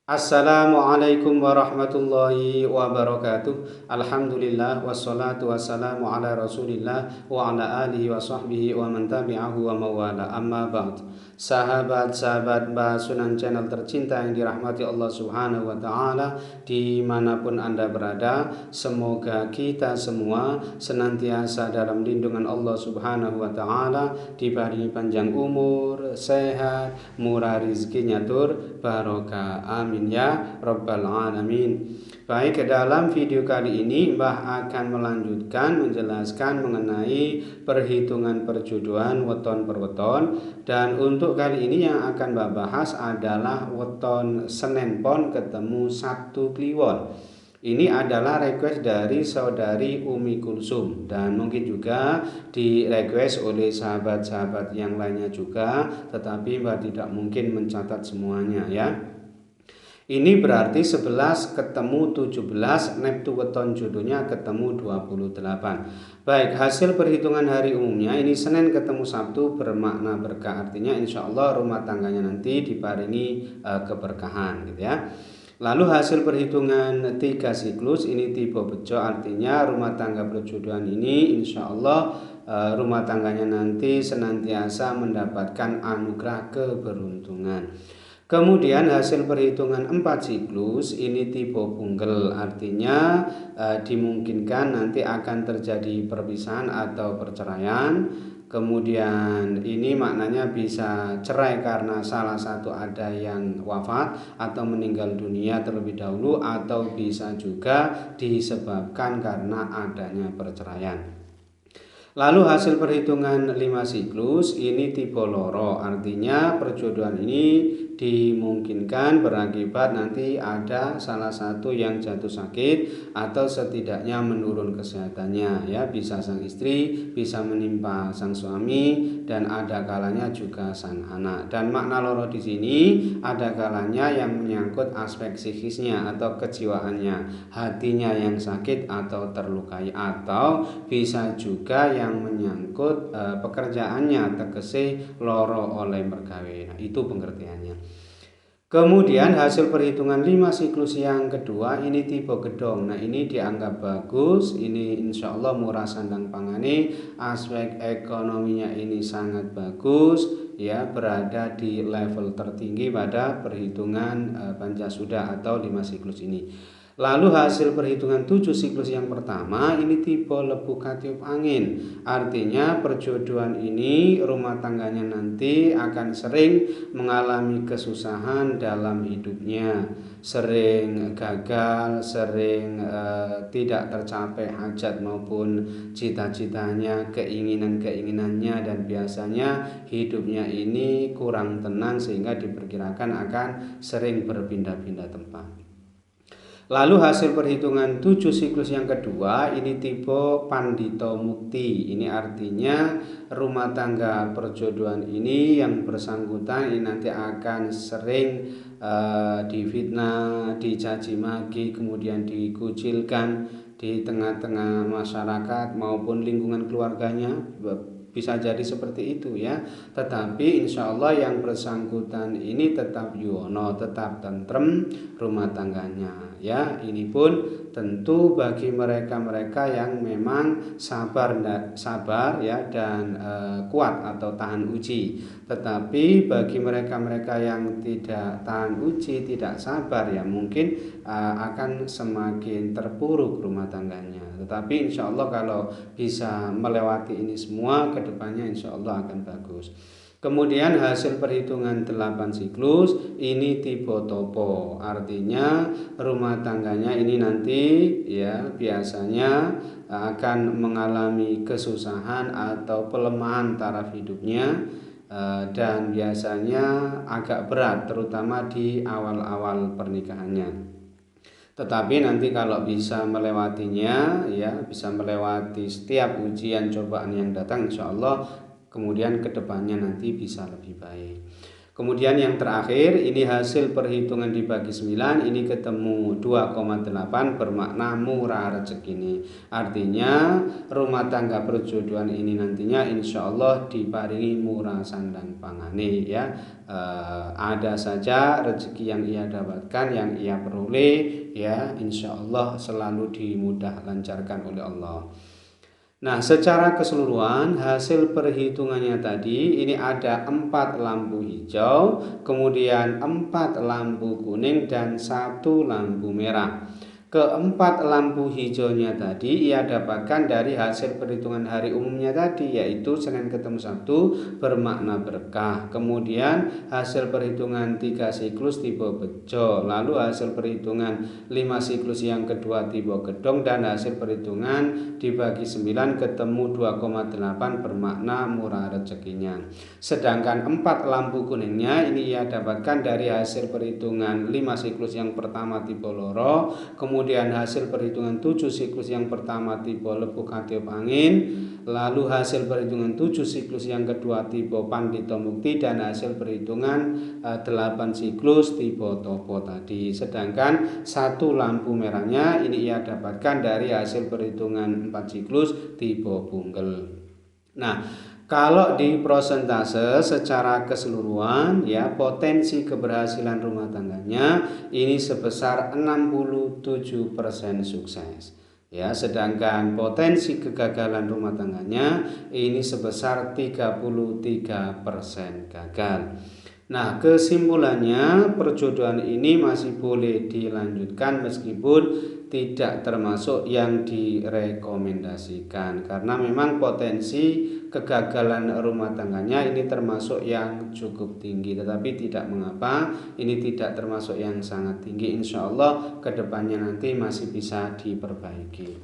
Assalamualaikum warahmatullahi wabarakatuh. Alhamdulillah wassalatu wassalamu ala Rasulillah wa ala alihi wa sahbihi wa man tabi'ahu wa mawala. Amma ba'd. Sahabat-sahabat Basunan channel tercinta yang dirahmati Allah Subhanahu wa taala dimanapun Anda berada, semoga kita semua senantiasa dalam lindungan Allah Subhanahu wa taala, diberi panjang umur, sehat, murah rizkinya tur barokah. Amin ya rabbal alamin. Baik, ke dalam video kali ini Mbah akan melanjutkan menjelaskan mengenai perhitungan perjodohan weton per weton, dan untuk kali ini yang akan Mbah bahas adalah weton Senin Pon ketemu Sabtu Kliwon. Ini adalah request dari saudari Umi Kulsum, dan mungkin juga di request oleh sahabat-sahabat yang lainnya juga, tetapi Mbah tidak mungkin mencatat semuanya ya. Ini berarti 11 ketemu 17, neptu weton jodohnya ketemu 28. Baik, hasil perhitungan hari umumnya ini Senin ketemu Sabtu bermakna berkah, artinya insya Allah rumah tangganya nanti diparingi keberkahan gitu ya. Lalu hasil perhitungan 3 siklus ini tipe bejo, artinya rumah tangga perjodohan ini insya Allah rumah tangganya nanti senantiasa mendapatkan anugerah keberuntungan. Kemudian hasil perhitungan 4 siklus ini tipe punggel, artinya dimungkinkan nanti akan terjadi perpisahan atau perceraian. Kemudian ini maknanya bisa cerai karena salah satu ada yang wafat atau meninggal dunia terlebih dahulu, atau bisa juga disebabkan karena adanya perceraian. Lalu hasil perhitungan 5 siklus ini tipe loro, artinya perjodohan ini dimungkinkan berakibat nanti ada salah satu yang jatuh sakit atau setidaknya menurun kesehatannya ya, bisa sang istri, bisa menimpa sang suami, dan ada kalanya juga sang anak. Dan makna loro di sini ada kalanya yang menyangkut aspek psikisnya atau kejiwaannya, hatinya yang sakit atau terlukai, atau bisa juga yang menyangkut pekerjaannya tegese loro oleh mergawe. Nah, itu pengertiannya. Kemudian hasil perhitungan 5 siklus yang kedua ini tipe gedong. Nah, ini dianggap bagus, ini insya Allah murah sandang pangane, aspek ekonominya ini sangat bagus ya, berada di level tertinggi pada perhitungan Pancasuda atau 5 siklus ini. Lalu hasil perhitungan 7 siklus yang pertama ini tipe lebu katiup angin, artinya perjodohan ini rumah tangganya nanti akan sering mengalami kesusahan dalam hidupnya, sering gagal, sering tidak tercapai hajat maupun cita-citanya, keinginan-keinginannya, dan biasanya hidupnya ini kurang tenang sehingga diperkirakan akan sering berpindah-pindah tempat. Lalu hasil perhitungan 7 siklus yang kedua ini tipe Pandito Mukti. Ini artinya rumah tangga perjodohan ini yang bersangkutan ini nanti akan sering difitnah, dicaci maki, kemudian dikucilkan di tengah-tengah masyarakat maupun lingkungan keluarganya. Bisa jadi seperti itu ya. Tetapi insya Allah yang bersangkutan ini tetap yuwono, tetap tentrem rumah tangganya ya. Ini pun tentu bagi mereka-mereka yang memang sabar ya, dan kuat atau tahan uji. Tetapi bagi mereka-mereka yang tidak tahan uji, tidak sabar ya, mungkin akan semakin terpuruk rumah tangganya. Tetapi insya Allah kalau bisa melewati ini semua, kedepannya insya Allah akan bagus. Kemudian hasil perhitungan 8 siklus ini tipe topo, artinya rumah tangganya ini nanti ya biasanya akan mengalami kesusahan atau pelemahan taraf hidupnya, dan biasanya agak berat terutama di awal-awal pernikahannya. Tetapi nanti kalau bisa melewatinya ya, bisa melewati setiap ujian cobaan yang datang, insya Allah kemudian kedepannya nanti bisa lebih baik. Kemudian yang terakhir ini hasil perhitungan dibagi 9 ini ketemu 2,8 bermakna murah rezeki ini. Artinya rumah tangga perjodohan ini nantinya insya Allah diparingi murah sandang pangane ya. Ada saja rezeki yang ia dapatkan yang ia peroleh ya, insya Allah selalu dimudah lancarkan oleh Allah. Nah, secara keseluruhan hasil perhitungannya tadi ini ada 4 lampu hijau, kemudian 4 lampu kuning dan 1 lampu merah. Keempat lampu hijaunya tadi ia dapatkan dari hasil perhitungan hari umumnya tadi, yaitu Senin ketemu Sabtu bermakna berkah. Kemudian hasil perhitungan 3 siklus tipe bejo, lalu hasil perhitungan 5 siklus yang kedua tipe gedong, dan hasil perhitungan dibagi 9 ketemu 2,8 bermakna murah rezekinya. Sedangkan 4 lampu kuningnya ini ia dapatkan dari hasil perhitungan 5 siklus yang pertama tipe loro, kemudian hasil perhitungan 7 siklus yang pertama tipe lepuk katiup angin, lalu hasil perhitungan 7 siklus yang kedua tipe pandito mukti, dan hasil perhitungan 8 siklus tipe topo tadi. Sedangkan 1 lampu merahnya ini ia dapatkan dari hasil perhitungan 4 siklus tipe bunggel. Nah, kalau di prosentase secara keseluruhan ya, potensi keberhasilan rumah tangganya ini sebesar 67% sukses. Ya, sedangkan potensi kegagalan rumah tangganya ini sebesar 33% gagal. Nah, kesimpulannya perjodohan ini masih boleh dilanjutkan meskipun tidak termasuk yang direkomendasikan, karena memang potensi kegagalan rumah tangganya ini termasuk yang cukup tinggi, tetapi tidak mengapa ini tidak termasuk yang sangat tinggi. Insya Allah kedepannya nanti masih bisa diperbaiki.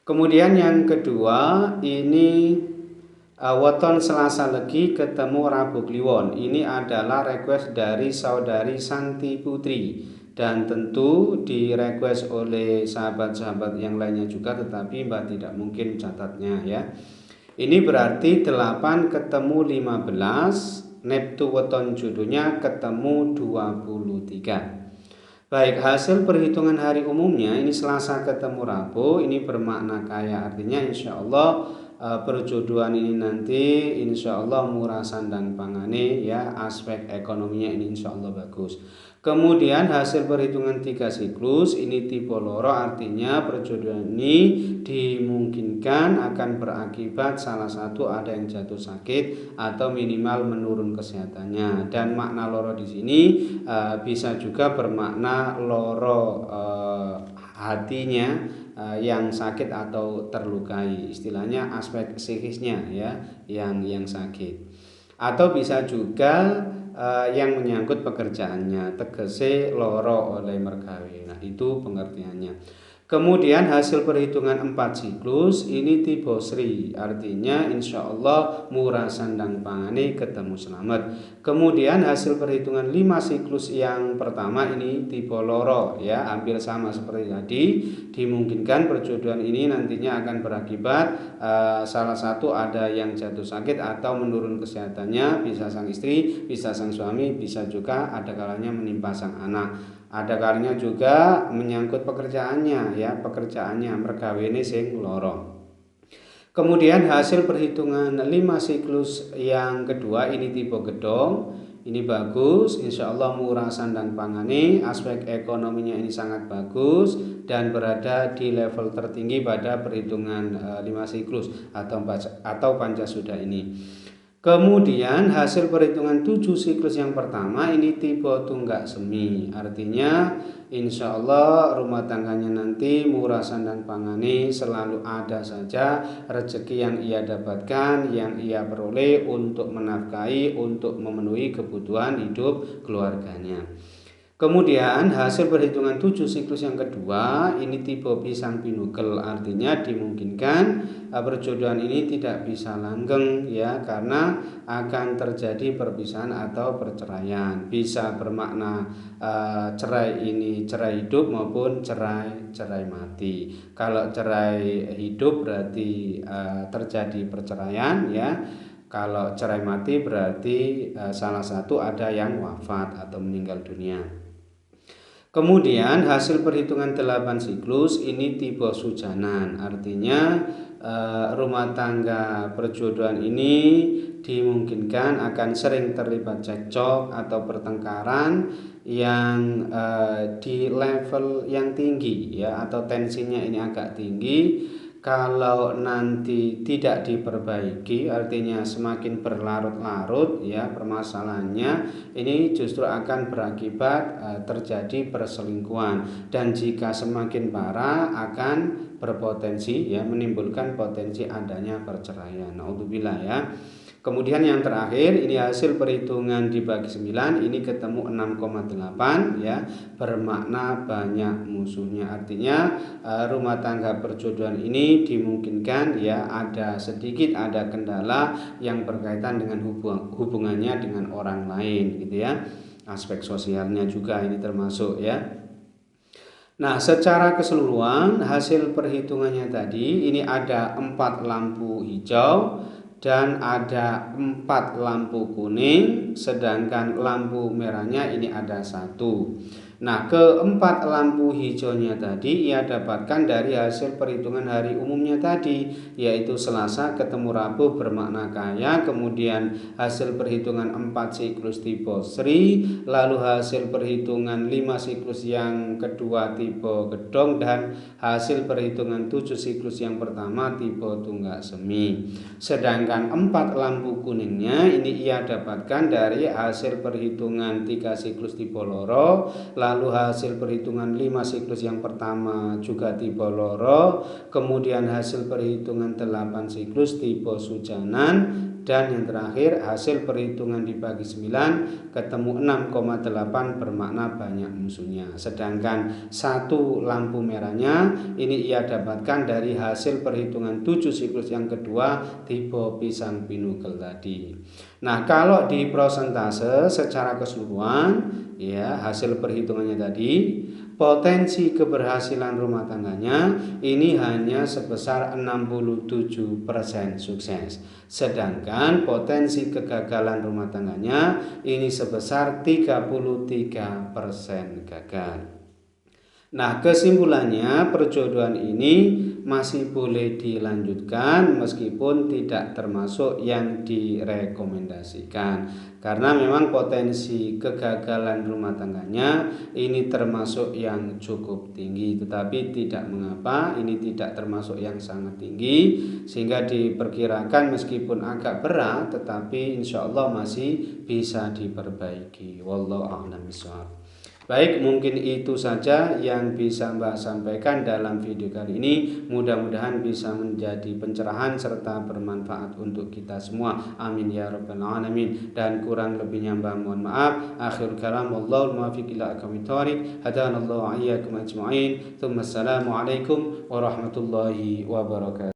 Kemudian yang kedua ini weton Selasa Legi ketemu Rabu Kliwon. Ini adalah request dari saudari Santi Putri, dan tentu di request oleh sahabat-sahabat yang lainnya juga, tetapi Mbak tidak mungkin catatnya ya. Ini berarti 8 ketemu 15, Neptu weton jodohnya ketemu 23. Baik, hasil perhitungan hari umumnya ini Selasa ketemu Rabu ini bermakna kaya, artinya insya Allah perjodohan ini nanti insya Allah murah sandang pangane ya, aspek ekonominya ini insya Allah bagus. Kemudian hasil perhitungan 3 siklus ini tipe loro, artinya perjodohan ini dimungkinkan akan berakibat salah satu ada yang jatuh sakit atau minimal menurun kesehatannya. Dan makna loro di sini bisa juga bermakna loro hatinya yang sakit atau terlukai, istilahnya aspek psikisnya ya yang sakit, atau bisa juga yang menyangkut pekerjaannya, tegese loro oleh mergawe. Nah, itu pengertiannya. Kemudian hasil perhitungan 4 siklus ini tipe Sri, artinya insya Allah murah sandang pangane ketemu selamat. Kemudian hasil perhitungan 5 siklus yang pertama ini tipe loro ya, hampir sama seperti tadi. Dimungkinkan perjodohan ini nantinya akan berakibat salah satu ada yang jatuh sakit atau menurun kesehatannya, bisa sang istri, bisa sang suami, bisa juga ada kalanya menimpa sang anak. Ada kalanya juga menyangkut pekerjaannya ya, pekerjaannya mergawene sing loro. Kemudian hasil perhitungan 5 siklus yang kedua ini tipe gedong. Ini bagus, insya Allah murah sandang pangane, aspek ekonominya ini sangat bagus dan berada di level tertinggi pada perhitungan 5 siklus atau pancasuda ini. Kemudian hasil perhitungan 7 siklus yang pertama ini tipe tunggak semi, artinya insya Allah rumah tangganya nanti murah sandang pangane, selalu ada saja rezeki yang ia dapatkan, yang ia peroleh untuk menafkahi, untuk memenuhi kebutuhan hidup keluarganya. Kemudian hasil perhitungan 7 siklus yang kedua ini tipe pisang pinugel, artinya dimungkinkan perjodohan ini tidak bisa langgeng ya, karena akan terjadi perpisahan atau perceraian. Bisa bermakna cerai ini cerai hidup maupun cerai mati. Kalau cerai hidup berarti terjadi perceraian ya. Kalau cerai mati berarti salah satu ada yang wafat atau meninggal dunia. Kemudian hasil perhitungan 8 siklus ini tipe sujanan, artinya rumah tangga perjodohan ini dimungkinkan akan sering terlibat cekcok atau pertengkaran yang di level yang tinggi ya, atau tensinya ini agak tinggi. Kalau nanti tidak diperbaiki, artinya semakin berlarut-larut ya permasalahannya, ini justru akan berakibat terjadi perselingkuhan, dan jika semakin parah akan berpotensi ya menimbulkan potensi adanya perceraian. Naudzubillah ya. Kemudian yang terakhir ini hasil perhitungan dibagi 9 ini ketemu 6,8 ya, bermakna banyak musuhnya. Artinya rumah tangga perjodohan ini dimungkinkan ya ada kendala yang berkaitan dengan hubungannya dengan orang lain gitu ya. Aspek sosialnya juga ini termasuk ya. Nah, secara keseluruhan hasil perhitungannya tadi ini ada 4 lampu hijau dan ada 4 lampu kuning, sedangkan lampu merahnya ini ada 1. Nah, keempat lampu hijaunya tadi ia dapatkan dari hasil perhitungan hari umumnya tadi, yaitu Selasa ketemu Rabu bermakna kaya, kemudian hasil perhitungan 4 siklus tipe Sri, lalu hasil perhitungan 5 siklus yang kedua tipe Gedong, dan hasil perhitungan 7 siklus yang pertama tipe Tunggak Semi. Sedangkan 4 lampu kuningnya ini ia dapatkan dari hasil perhitungan 3 siklus tipe Loro, lalu hasil perhitungan 5 siklus yang pertama juga tipe Loro, kemudian hasil perhitungan 8 siklus tipe Sujanan, dan yang terakhir hasil perhitungan dibagi 9 ketemu 6,8 bermakna banyak musuhnya. Sedangkan 1 lampu merahnya ini ia dapatkan dari hasil perhitungan 7 siklus yang kedua tipe Pisang Pinugel tadi. Nah, kalau di prosentase secara keseluruhan ya hasil perhitungannya tadi, potensi keberhasilan rumah tangganya ini hanya sebesar 67% sukses, sedangkan potensi kegagalan rumah tangganya ini sebesar 33% gagal. Nah, kesimpulannya perjodohan ini masih boleh dilanjutkan meskipun tidak termasuk yang direkomendasikan, karena memang potensi kegagalan rumah tangganya ini termasuk yang cukup tinggi, tetapi tidak mengapa ini tidak termasuk yang sangat tinggi, sehingga diperkirakan meskipun agak berat tetapi insya Allah masih bisa diperbaiki. Wallahu a'lam bishawab. Baik, mungkin itu saja yang bisa Mbak sampaikan dalam video kali ini. Mudah-mudahan bisa menjadi pencerahan serta bermanfaat untuk kita semua. Amin ya rabbal alamin. Dan kurang lebihnya Mbak mohon maaf. Akhir kalam, wallahul muwaffiq ila aqwamit thoriq. Hadanallahu wa iyyakum ajma'in. Assalamualaikum warahmatullahi wabarakatuh.